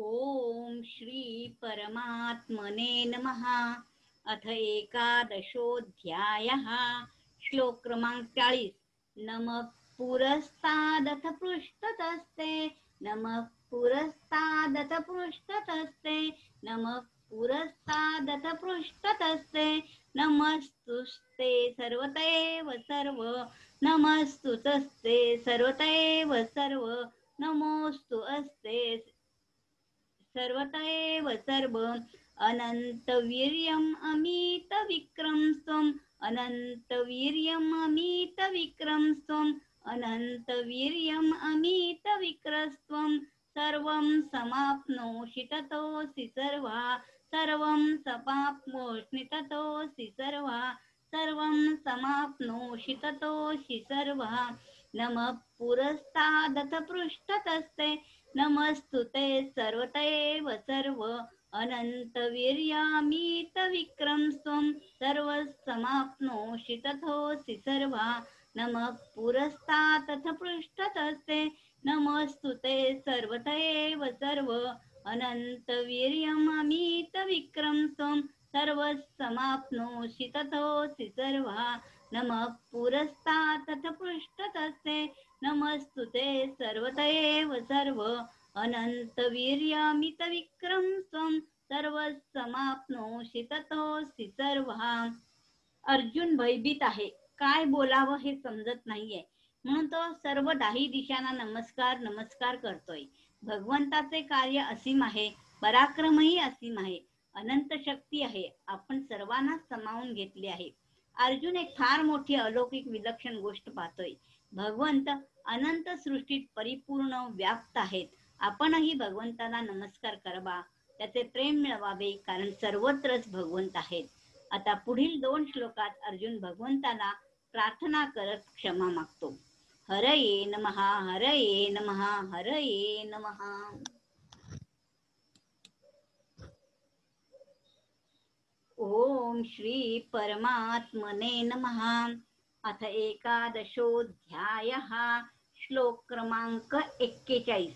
ओम श्री परमात्मने नमः। अथ एकादशोऽध्यायः। श्लोक क्रमांक 40। नमः पुरस्तादथ पृष्ठतस्ते, नमः पुरस्तादथ पृष्ठतस्ते, नमः पुरस्तादथ पृष्ठतस्ते, नमस्तुस्ते सर्वतैव सर्व, नमस्तुतस्ते सर्वतैव सर्व, नमोस्तु अस्ते सर्वतैव सर्व। अनन्तवीर्यम् अमितविक्रम स्वम्, अनन्तवीर्यम् अमितविक्रम स्वम्, अनन्तवीर्यम् अमितविक्रस्त्वं। सर्वं समाप्नोषि ततोऽसि सर्वा, सर्वं समाप्नोषि ततोऽसि सर्वा, सर्वं समाप्नोषि ततोऽसि सर्वः। नमः पुरस्तादथ पृष्ठतस्ते, नमस्तुते सर्वतैव सर्व, अनन्तवीर्यामितविक्रम स्वं। सर्वसमाप्नोषि ततोऽसि सर्वा। नमः पुरस्तादथ पृष्ठतस्ते, नमस्तुते सर्वतैव सर्व, अनन्तवीर्यममितविक्रम स्वं। सर्वसमाप्नोषि ततोऽसि सर्वा। नमः पुरस्तादथ पृष्ठतस्ते, नमस्तुते सर्वतैव सर्व, अनन्तवीर्यामितविक्रम स्वं। सर्वसमाप्नोषि ततोऽसि सर्वः। अर्जुन भयभीत आहे, काय बोलावं हे समजत नाहीये, म्हणून तो सर्व दाही दिशांना नमस्कार नमस्कार करतोय. भगवंताचे कार्य असीम आहे, पराक्रमही असीम आहे, अनंत शक्ती आहे, आपण सर्वांना सामावून घेतले आहे. अर्जुन एक फार मोठी अलौकिक विलक्षण गोष्ट पाहतोय. भगवंत अनंत सृष्टीत परिपूर्ण व्याप्त आहेत. आपणही भगवंताला नमस्कार करावा, त्याचे प्रेम मिळवावे, कारण सर्वत्रच भगवंत आहेत. आता पुढील 2 श्लोकात अर्जुन भगवंताला प्रार्थना करत क्षमा मागतो. हरये नमः, हरये नमः, हरये नमः. ओम श्री परमात्मने नमः. अथ एकादशोऽध्यायः. श्लोक क्रमांक 41.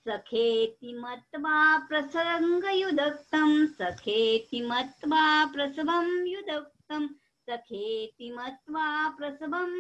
सखेति मत्वा प्रसंगयुक्तं, सखेति मत्वा प्रसवं युक्तं, सखेति मत्वा प्रसवं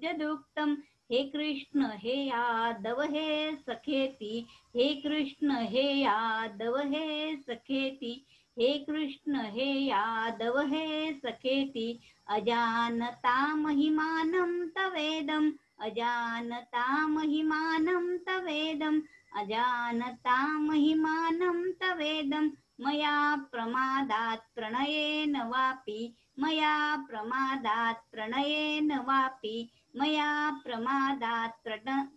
यदुक्तं. हे कृष्ण हे यादव हे सखेति, हे कृष्ण हे यादव हे सखेति, हे कृष्ण हे यादव हे सखेति. अजानता महिमानं तवेदं, अजानता महिमानं तवेदं, अजानता महिमानं तवेदं. मया प्रमादात् प्रणयेन वापि, मया प्रमादात् प्रणयेन वापि, मया प्रमादात्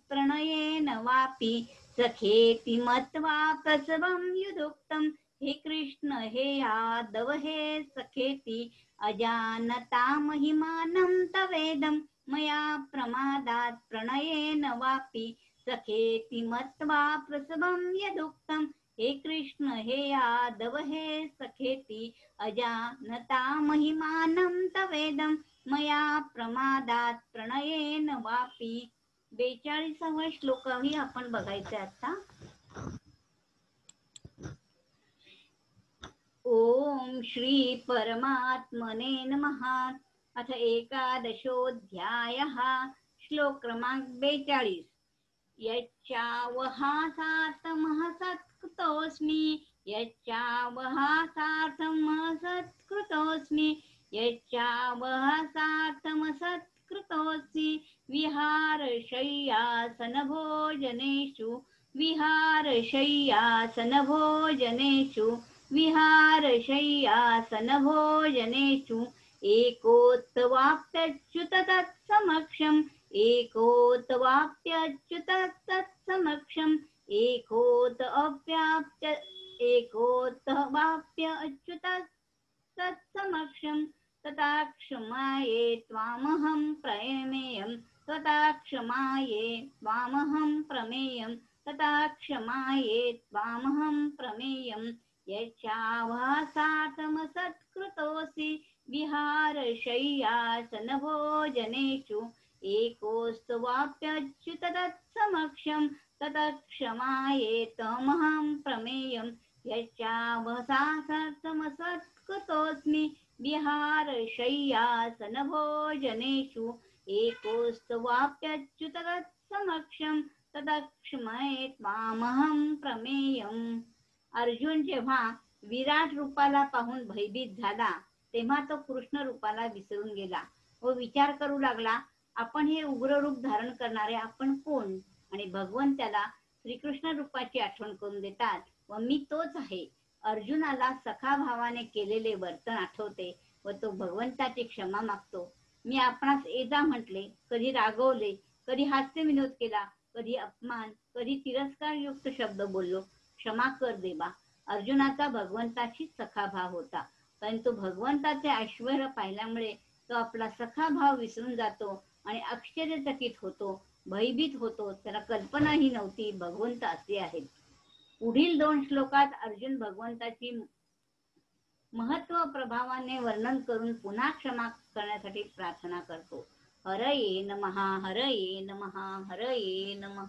प्रणयेन वापि. सखेति मत्वा प्रसवं युक्तं, हे कृष्ण हे यादव हे सखेति. अजानता महिमानं तवेदं, मया प्रमादात् प्रणयेन वापि. सखेति मत्वा प्रसवं यदुक्तं, हे कृष्ण हे यादव हे सखेति. अजानता महिमानं तवेदं, मया प्रमादात् प्रणयेन वापि. 42वा श्लोकही आपण बघायचा आता. ओम श्री परमात्मने नमः. अथ एकादशोऽध्यायः. श्लोक क्रमांक 42. यच्चावहासार्थमः सत्कृतोऽस्मि, यच्चावहासार्थमः सत्कृतोऽस्मि, यच्चावहासार्थमसत्कृतोऽस्मि. विहारशय्यासनभोजनेषु, विहारशय्यासनभोजनेषु, विहारशय्यासनभोजनेषु. एकोत्वाप्यच्युत तत्समक्षम्, एकोत्वाप्यच्युत तत्समक्षम्, एकोत्वाप्यच्युत तत्समक्षम्. तथा क्षमाये त्वामहं प्रमेयम्, तथा क्षमाये त्वामहं प्रमेयम्, तथा क्षमाये त्वामहं प्रमेयम्. यच्चावहासार्थमसत्कृतोऽसि, विहारशय्यासनभोजनेषु. एकोऽस्त्वाप्यच्युत तत्समक्षम्, तत्क्षमायेतमहं प्रमेयं यच्चावसार्थमसत्कृतोऽस्मि विहारशय्यासनभोजनेषु एकोऽस्त्वाप्यच्युतगत्समक्षं तदक्षमयेत् मामहं प्रमेयम्. अर्जुन जेव्हा विराट रूपाला पाहून भयभीत झाला तेव्हा तो कृष्ण रूपाला विसरून गेला व विचार करू लागला, आपण हे उग्र रूप धारण करणारे आपण कोण? आणि भगवंत त्याला श्रीकृष्ण रूपाची आठवण करून देतात व मी तोच आहे. अर्जुनाला सखा भावाने केलेले वर्तन आठवते व तो भगवंताची क्षमा मागतो. मी आपणास एजा म्हटले, कधी रागवले, कधी हास्य विनोद केला, कधी अपमान, कधी तिरस्कारयुक्त शब्द बोललो, क्षमा कर देवा. अर्जुनाचा भगवंताशी सखा भाव होता, परंतु भगवंताचे ऐश्वर्य पाहिल्यामुळे तो आपला सखा भाव विसरून जातो आणि आश्चर्यचकित होतो, भयभीत होतो. त्याला कल्पनाही नव्हती भगवंत असे आहेत. पुढील 2 श्लोकात अर्जुन भगवंताची महत्व प्रभावाने वर्णन करून पुन्हा क्षमा करण्यासाठी प्रार्थना करतो. हरये नमः, हरये नमः, हरये नमः.